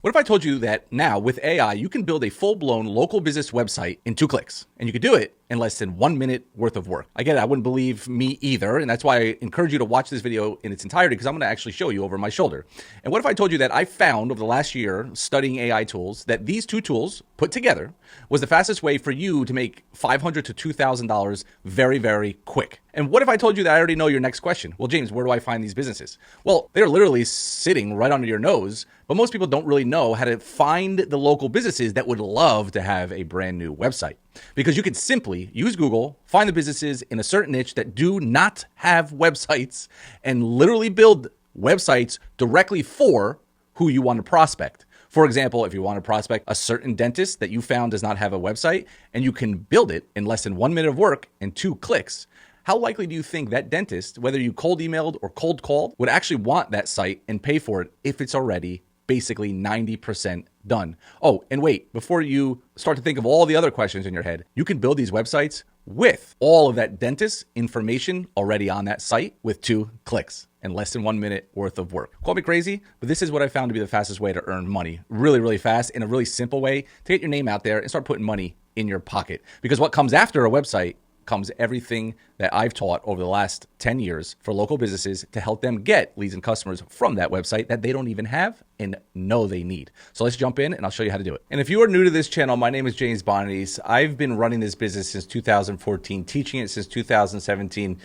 What if I told you that now with AI, you can build a full-blown local business website in 2 clicks, and you could do it in less than 1 minute worth of work? I get it. I wouldn't believe me either. And that's why I encourage you to watch this video in its entirety, because I'm going to actually show you over my shoulder. And what if I told you that I found over the last year studying AI tools that these 2 tools put together was the fastest way for you to make $500 to $2,000 very, very quick? And what if I told you that I already know your next question? Well, James, where do I find these businesses? Well, they're literally sitting right under your nose, but most people don't really know how to find the local businesses that would love to have a brand new website. Because you could simply use Google, find the businesses in a certain niche that do not have websites, and literally build websites directly for who you want to prospect. For example, if you want to prospect a certain dentist that you found does not have a website, and you can build it in less than 1 minute of work and 2 clicks, how likely do you think that dentist, whether you cold emailed or cold called, would actually want that site and pay for it if it's already basically 90% done? Oh, and wait, before you start to think of all the other questions in your head, you can build these websites with all of that dentist information already on that site with 2 clicks and less than 1 minute worth of work. Call me crazy, but this is what I found to be the fastest way to earn money really, really fast, in a really simple way to get your name out there and start putting money in your pocket. Because what comes after a website comes everything that I've taught over the last 10 years for local businesses to help them get leads and customers from that website that they don't even have and know they need. So let's jump in and I'll show you how to do it. And if you are new to this channel, my name is James Bonnies. I've been running this business since 2014, teaching it since 2017.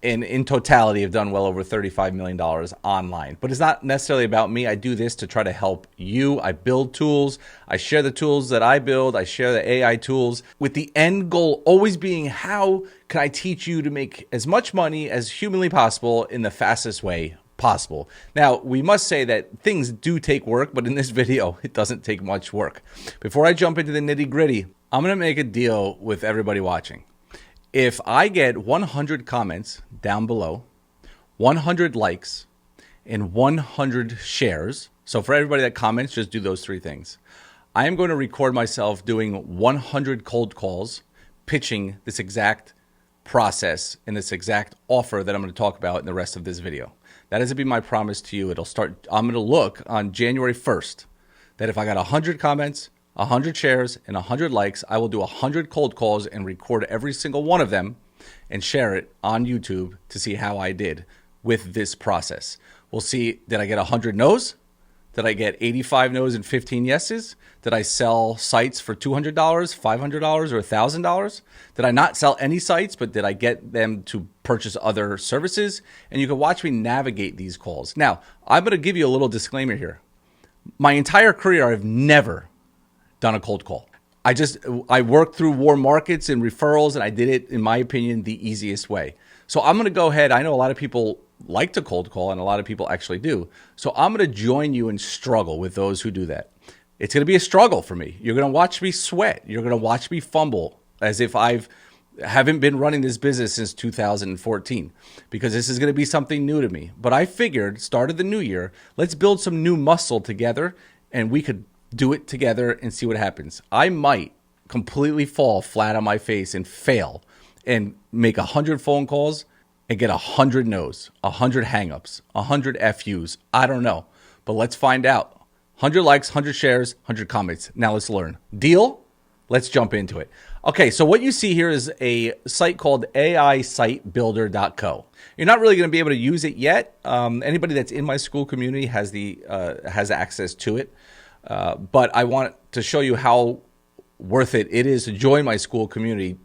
And in totality, I've done well over $35 million online. But it's not necessarily about me. I do this to try to help you. I build tools. I share the tools that I build. I share the AI tools, with the end goal always being, how can I teach you to make as much money as humanly possible in the fastest way possible? Now, we must say that things do take work, but in this video, it doesn't take much work. Before I jump into the nitty gritty, I'm going to make a deal with everybody watching. If I get 100 comments down below, 100 likes, and 100 shares, so for everybody that comments, just do those 3 things, I am going to record myself doing 100 cold calls, pitching this exact process and this exact offer that I'm going to talk about in the rest of this video. That is to be my promise to you. It'll start, I'm going to look on January 1st, that if I got 100 comments, 100 shares, and 100 likes, I will do 100 cold calls and record every single one of them and share it on YouTube to see how I did with this process. We'll see, did I get 100 no's? Did I get 85 no's and 15 yeses? Did I sell sites for $200, $500, or $1,000? Did I not sell any sites, but did I get them to purchase other services? And you can watch me navigate these calls. Now, I'm going to give you a little disclaimer here. My entire career, I've never done a cold call. I worked through warm markets and referrals, and I did it, in my opinion, the easiest way. So I'm going to go ahead. I know a lot of people like to cold call, and a lot of people actually do. So I'm going to join you and struggle with those who do that. It's going to be a struggle for me. You're going to watch me sweat. You're going to watch me fumble as if haven't been running this business since 2014, because this is going to be something new to me. But I figured, started the new year, let's build some new muscle together, and we could do it together and see what happens. I might completely fall flat on my face and fail and make 100 phone calls and get 100 no's, 100 hangups, 100 FUs. I don't know, but let's find out. 100 likes, 100 shares, 100 comments. Now let's learn. Deal? Let's jump into it. Okay, so what you see here is a site called AISiteBuilder.co. You're not really going to be able to use it yet. Anybody that's in my school community has access to it. But I want to show you how worth it is to join my school community,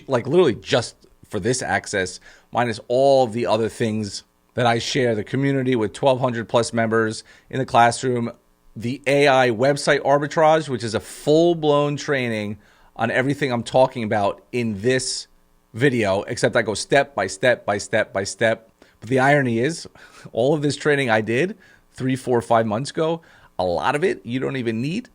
like literally just for this access, minus all the other things that I share. The community with 1,200 plus members in the classroom, the AI website arbitrage, which is a full-blown training on everything I'm talking about in this video, except I go step by step by step by step. But the irony is, all of this training I did 3, 4, 5 months ago, a lot of it you don't even need,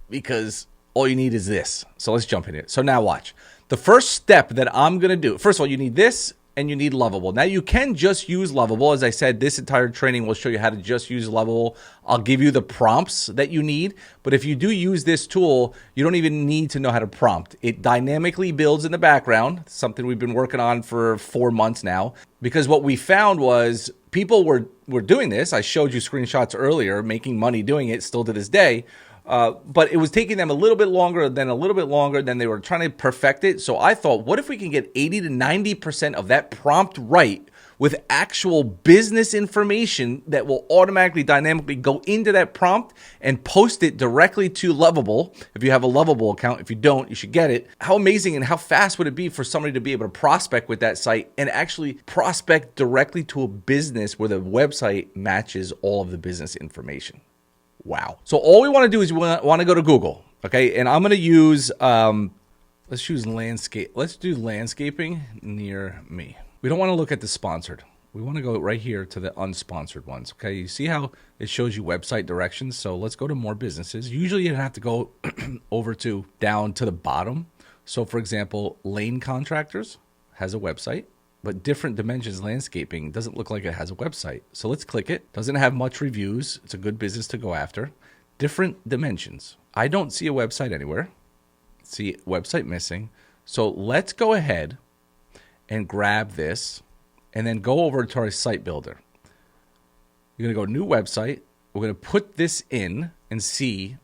because all you need is this. So let's jump in it. So now watch. The first step that I'm going to do, first of all, you need this and you need Lovable. Now you can just use Lovable. As I said, this entire training will show you how to just use Lovable. I'll give you the prompts that you need. But if you do use this tool, you don't even need to know how to prompt. It dynamically builds in the background, something we've been working on for 4 months now. Because what we found was people were doing this. I showed you screenshots earlier, making money doing it still to this day. But it was taking them a little bit longer. Then they were trying to perfect it. So I thought, what if we can get 80 to 90% of that prompt right with actual business information that will automatically, dynamically go into that prompt and post it directly to Lovable. If you have a Lovable account, if you don't, you should get it. How amazing and how fast would it be for somebody to be able to prospect with that site and actually prospect directly to a business where the website matches all of the business information? Wow. So all we want to do is we want to go to Google, okay? And I'm going to use, let's choose landscape. Let's do landscaping near me. We don't want to look at the sponsored. We want to go right here to the unsponsored ones, okay? You see how it shows you website directions? So let's go to more businesses. Usually you have to go over to down to the bottom. So for example, Lane Contractors has a website, but Different Dimensions Landscaping doesn't look like it has a website. So let's click it. Doesn't have much reviews. It's a good business to go after. Different Dimensions. I don't see a website anywhere. See website missing. So let's go ahead and grab this and then go over to our site builder. You're going to go new website. We're going to put this in and see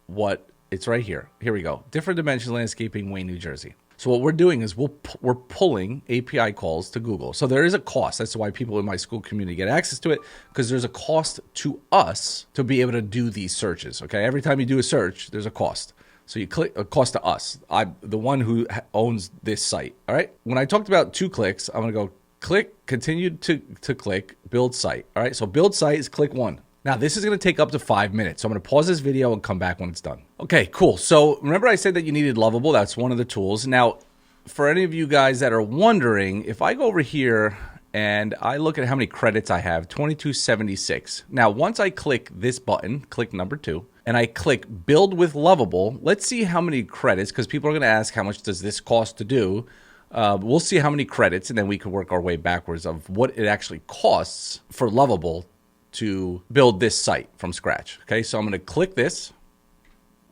what it's right here. Here we go. Different Dimensions Landscaping, Wayne, New Jersey. So what we're doing is we're pulling API calls to Google. So there is a cost. That's why people in my school community get access to it, because there's a cost to us to be able to do these searches. Okay, every time you do a search, there's a cost. So you click a cost to us. I'm the one who owns this site. All right. When I talked about 2 clicks, I'm going to go click, continue to click, build site. All right. So build site is click 1. Now this is going to take up to 5 minutes. So I'm going to pause this video and come back when it's done. Okay, cool. So remember I said that you needed Lovable. That's one of the tools. Now, for any of you guys that are wondering, if I go over here and I look at how many credits I have, 2276. Now, once I click this button, click number 2, and I click build with Lovable, let's see how many credits, because people are going to ask how much does this cost to do. We'll see how many credits, and then we can work our way backwards of what it actually costs for Lovable to build this site from scratch. Okay, so I'm going to click this.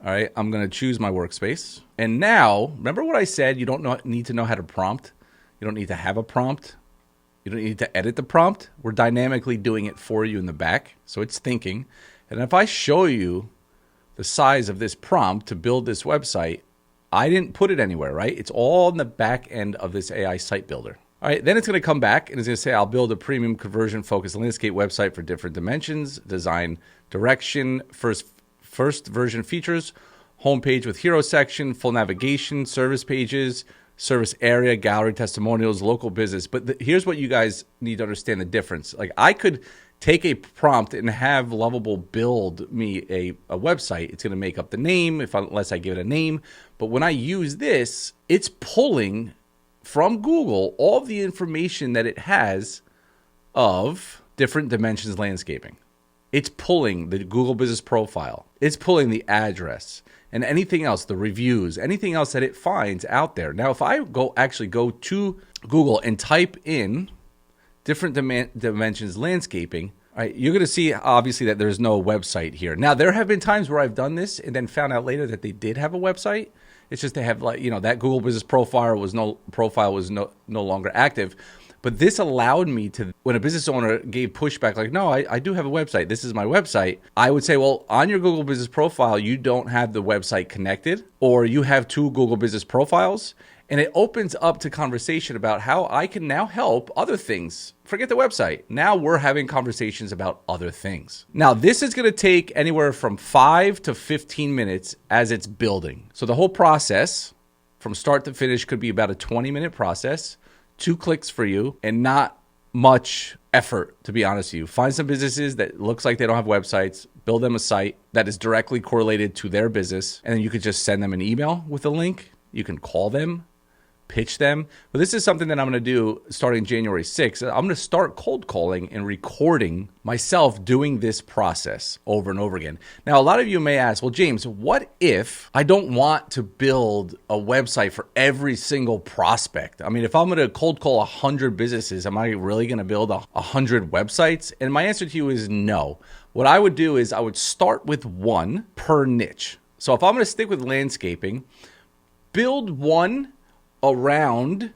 All right, I'm going to choose my workspace. And now, remember what I said? You don't need to know how to prompt. You don't need to have a prompt. You don't need to edit the prompt. We're dynamically doing it for you in the back. So it's thinking. And if I show you the size of this prompt to build this website, I didn't put it anywhere, right? It's all in the back end of this AI site builder. All right, then it's going to come back and it's going to say, I'll build a premium conversion focused landscape website for different dimensions, design direction, first version features, homepage with hero section, full navigation, service pages, service area, gallery, testimonials, local business. But here's what you guys need to understand the difference. Like I could take a prompt and have Lovable build me a website. It's going to make up the name unless I give it a name. But when I use this, it's pulling from Google all of the information that it has of Different Dimensions Landscaping. It's pulling the Google Business Profile. It's pulling the address and anything else, the reviews, anything else that it finds out there. Now, if I actually go to Google and type in Different Dimensions Landscaping, all right, you're going to see obviously that there's no website here. Now, there have been times where I've done this and then found out later that they did have a website. It's just they have, like, you know, that Google Business Profile was no longer active. But this allowed me to, when a business owner gave pushback, like, no, I do have a website. This is my website. I would say, well, on your Google Business Profile, you don't have the website connected, or you have 2 Google Business Profiles. And it opens up to conversation about how I can now help other things. Forget the website. Now we're having conversations about other things. Now, this is going to take anywhere from 5 to 15 minutes as it's building. So the whole process from start to finish could be about a 20-minute process, 2 clicks for you, and not much effort, to be honest with you. Find some businesses that looks like they don't have websites, build them a site that is directly correlated to their business, and then you could just send them an email with a link. You can call them, pitch them. But this is something that I'm going to do starting January 6th. I'm going to start cold calling and recording myself doing this process over and over again. Now, a lot of you may ask, well, James, what if I don't want to build a website for every single prospect? I mean, if I'm going to cold call 100 businesses, am I really going to build 100 websites? And my answer to you is no. What I would do is I would start with 1 per niche. So if I'm going to stick with landscaping, build one around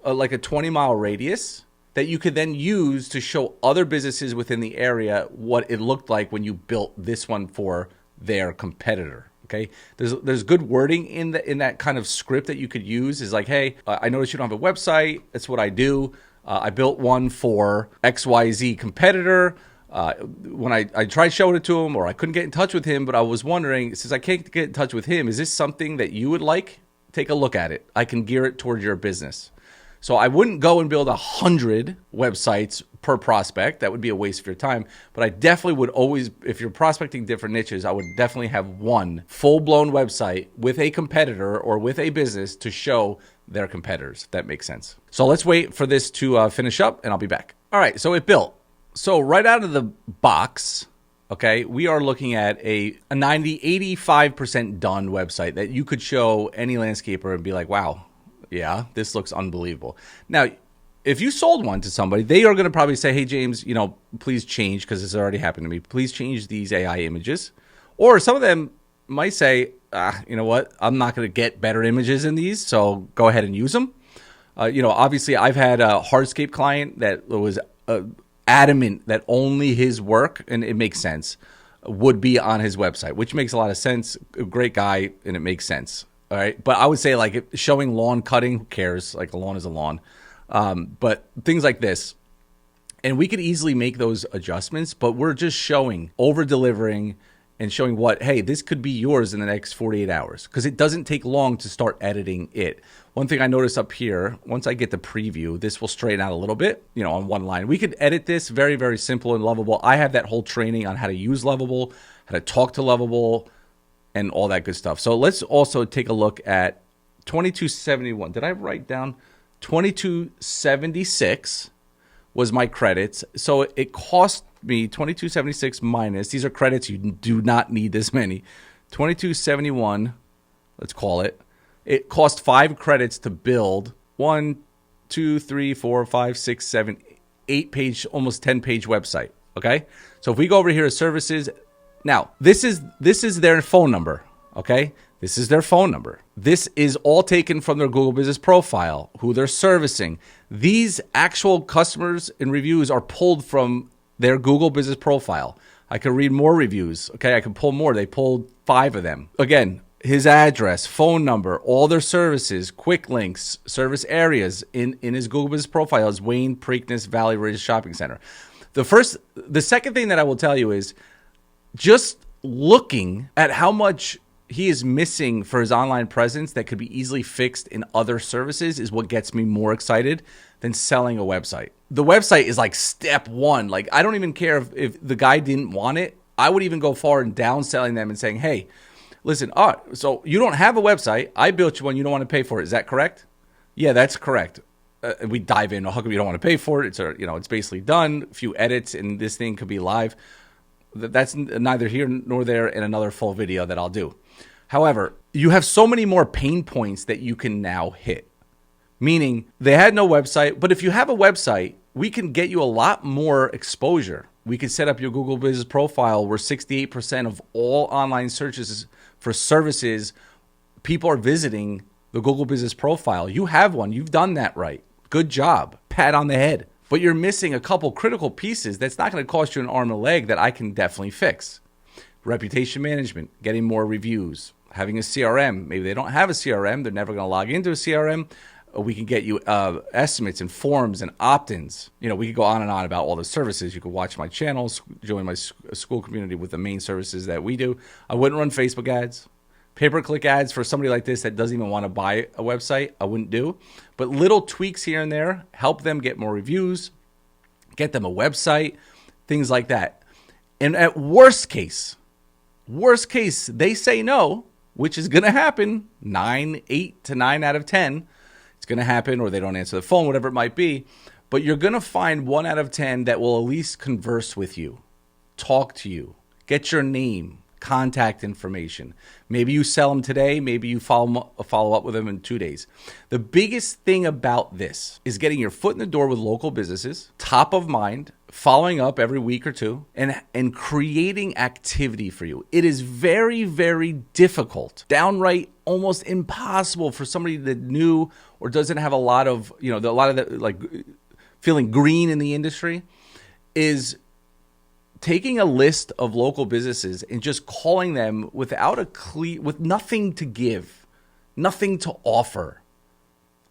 like a 20-mile radius, that you could then use to show other businesses within the area what it looked like when you built this one for their competitor. Okay, there's good wording in that kind of script that you could use. Is like, hey, I noticed you don't have a website. That's what I do. I built one for XYZ competitor. When I tried showing it to him, or I couldn't get in touch with him, but I was wondering, since I can't get in touch with him, is this something that you would like? Take a look at it. I can gear it towards your business. So I wouldn't go and build 100 websites per prospect. That would be a waste of your time. But I definitely would always, if you're prospecting different niches, I would definitely have one full-blown website with a competitor or with a business to show their competitors, if that makes sense. So let's wait for this to finish up, and I'll be back. All right, so it built. So right out of the box, okay, we are looking at a 85% done website that you could show any landscaper and be like, wow, yeah, this looks unbelievable. Now, if you sold one to somebody, they are going to probably say, hey, James, please change, because this already happened to me. Please change these AI images. Or some of them might say, you know what, I'm not going to get better images in these, so go ahead and use them. Obviously, I've had a hardscape client that was adamant that only his work, and it makes sense, would be on his website, which makes a lot of sense. A great guy, and it makes sense. All right. But I would say, like, showing lawn cutting, who cares? Like, a lawn is a lawn. But things like this, and we could easily make those adjustments, but we're just showing, over delivering, and showing what, hey, this could be yours in the next 48 hours, because it doesn't take long to start editing it. One thing I noticed up here, once I get the preview, this will straighten out a little bit, on one line. We could edit this very, very simple and Lovable. I have that whole training on how to use Lovable, how to talk to Lovable, and all that good stuff. So let's also take a look at 2271. Did I write down 2276 was my credits? So it cost me 2276 minus, these are credits, you do not need this many, 2271, let's call it. It cost 5 credits to build 1, 2, 3, 4, 5, 6, 7, 8 page, almost 10 page website. Okay. So if we go over here to services, now this is their phone number. Okay. This is their phone number. This is all taken from their Google Business Profile, who they're servicing. These actual customers and reviews are pulled from their Google Business Profile. I could read more reviews. Okay. I can pull more. They pulled 5 of them. Again, his address, phone number, all their services, quick links, service areas in his Google Business Profile is Wayne, Preakness, Valley Ridge Shopping Center. The second thing that I will tell you is just looking at how much he is missing for his online presence that could be easily fixed in other services is what gets me more excited than selling a website. The website is like step one. Like, I don't even care if the guy didn't want it. I would even go far in downselling them and saying, hey, listen, so you don't have a website. I built you one. You don't want to pay for it. Is that correct? Yeah, that's correct. We dive in. How come you don't want to pay for it? It's basically done. A few edits, and this thing could be live. That's neither here nor there in another full video that I'll do. However, you have so many more pain points that you can now hit. Meaning, they had no website, but if you have a website, we can get you a lot more exposure. We can set up your Google Business Profile where 68% of all online searches for services, people are visiting the Google Business Profile. You have one. You've done that right. Good job. Pat on the head. But you're missing a couple critical pieces that's not going to cost you an arm and a leg that I can definitely fix. Reputation management, getting more reviews, having a CRM. Maybe they don't have a CRM. They're never going to log into a CRM. We can get you estimates and forms and opt-ins. We could go on and on about all the services. You could watch my channels, join my school community with the main services that we do. I wouldn't run Facebook ads. Pay-per-click ads for somebody like this that doesn't even want to buy a website, I wouldn't do. But little tweaks here and there help them get more reviews, get them a website, things like that. And at worst case, they say no, which is going to happen 8 to 9 out of 10. It's going to happen, or they don't answer the phone, whatever it might be. But you're going to find 1 out of 10 that will at least converse with you, talk to you, get your name, contact information. Maybe you sell them today. Maybe you follow up with them in 2 days. The biggest thing about this is getting your foot in the door with local businesses, top of mind, following up every week or two, and creating activity for you. It is very, very difficult, downright almost impossible for somebody that new or doesn't have a lot of, feeling green in the industry, is taking a list of local businesses and just calling them with nothing to give, nothing to offer,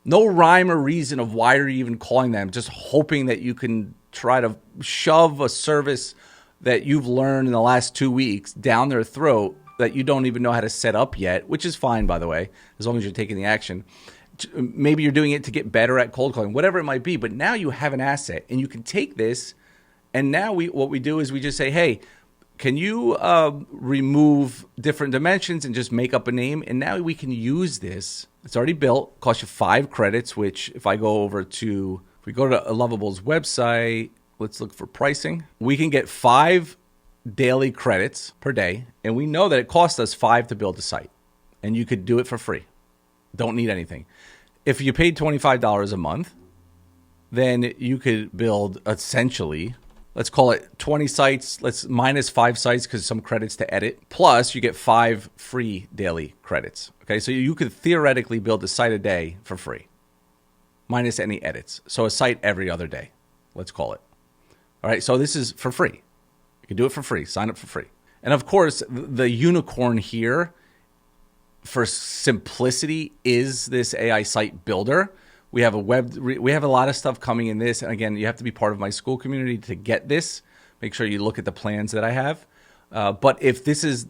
no rhyme or reason of why are you even calling them, just hoping that you can try to shove a service that you've learned in the last 2 weeks down their throat that you don't even know how to set up yet, which is fine, by the way, as long as you're taking the action. Maybe you're doing it to get better at cold calling, whatever it might be, but now you have an asset and you can take this. And now what we do is we just say, hey, can you remove different dimensions and just make up a name? And now we can use this. It's already built, costs you 5 credits, which if we go to HIGHLEVEL's website, let's look for pricing. We can get 5 daily credits per day. And we know that it costs us 5 to build a site. And you could do it for free. Don't need anything. If you paid $25 a month, then you could build essentially, let's call it 20 sites. Let's minus 5 sites because some credits to edit. Plus, you get 5 free daily credits. Okay, so you could theoretically build a site a day for free, minus any edits. So a site every other day, let's call it. All right, so this is for free. You can do it for free. Sign up for free. And of course, the unicorn here for simplicity is this AI site builder. We have we have a lot of stuff coming in this. And again, you have to be part of my Skool community to get this. Make sure you look at the plans that I have. But if this is,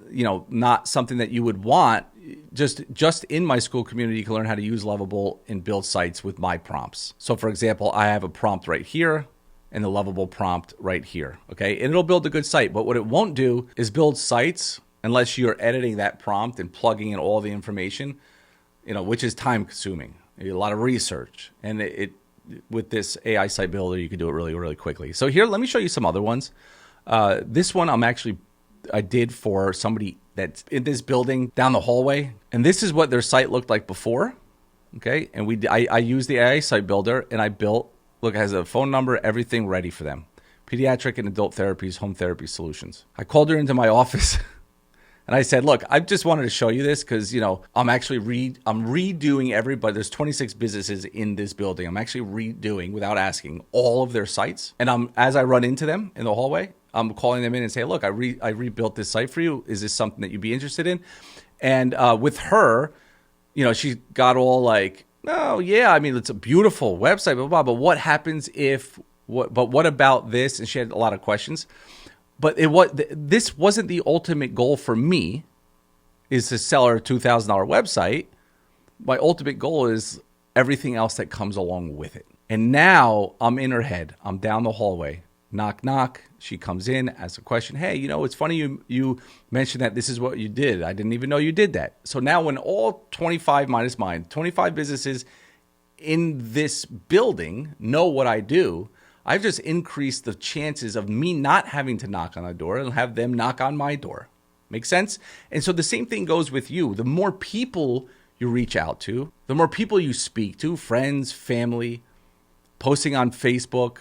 not something that you would want, just in my Skool community, you can learn how to use Lovable and build sites with my prompts. So for example, I have a prompt right here and the Lovable prompt right here. Okay. And it'll build a good site. But what it won't do is build sites unless you're editing that prompt and plugging in all the information, which is time consuming. A lot of research, and with this AI site builder, you can do it really, really quickly. So here, let me show you some other ones. This one I did for somebody that's in this building down the hallway, and this is what their site looked like before. Okay, and I used the AI site builder, and I built. Look, it has a phone number, everything ready for them. Pediatric and adult therapies, home therapy solutions. I called her into my office. And I said, look, I just wanted to show you this because, I'm actually redoing everybody. There's 26 businesses in this building. I'm actually redoing, without asking, all of their sites. And as I run into them in the hallway, I'm calling them in and say, look, I rebuilt this site for you. Is this something that you'd be interested in? And with her, she got all like, oh, yeah, it's a beautiful website, blah, blah, blah. But what happens what about this? And she had a lot of questions. But this wasn't the ultimate goal for me, is to sell her a $2,000 website. My ultimate goal is everything else that comes along with it. And now I'm in her head. I'm down the hallway. Knock, knock. She comes in, asks a question. Hey, it's funny you mentioned that this is what you did. I didn't even know you did that. So now when all 25 minus mine, 25 businesses in this building know what I do, I've just increased the chances of me not having to knock on the door and have them knock on my door. Make sense? And so the same thing goes with you. The more people you reach out to, the more people you speak to, friends, family, posting on Facebook.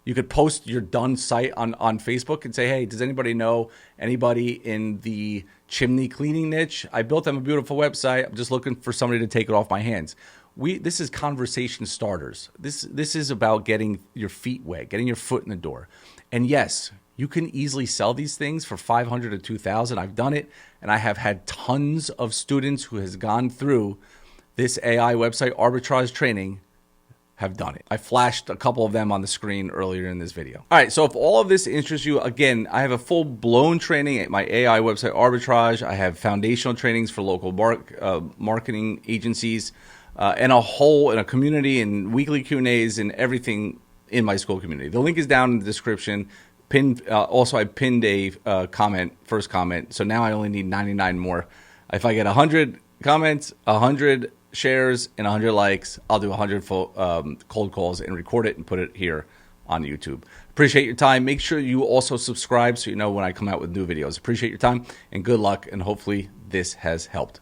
You could post your done site on Facebook and say, hey, does anybody know anybody in the chimney cleaning niche? I built them a beautiful website. I'm just looking for somebody to take it off my hands. This is conversation starters. This is about getting your feet wet, getting your foot in the door. And yes, you can easily sell these things for $500 to $2,000. I've done it, and I have had tons of students who has gone through this AI website arbitrage training have done it. I flashed a couple of them on the screen earlier in this video. All right, so if all of this interests you, again, I have a full-blown training at my AI website arbitrage. I have foundational trainings for local marketing agencies. And a community and weekly Q&As and everything in my Skool community. The link is down in the description. Also, I pinned a first comment. So now I only need 99 more. If I get 100 comments, 100 shares, and 100 likes, I'll do 100 cold calls and record it and put it here on YouTube. Appreciate your time. Make sure you also subscribe so you know when I come out with new videos. Appreciate your time and good luck. And hopefully this has helped.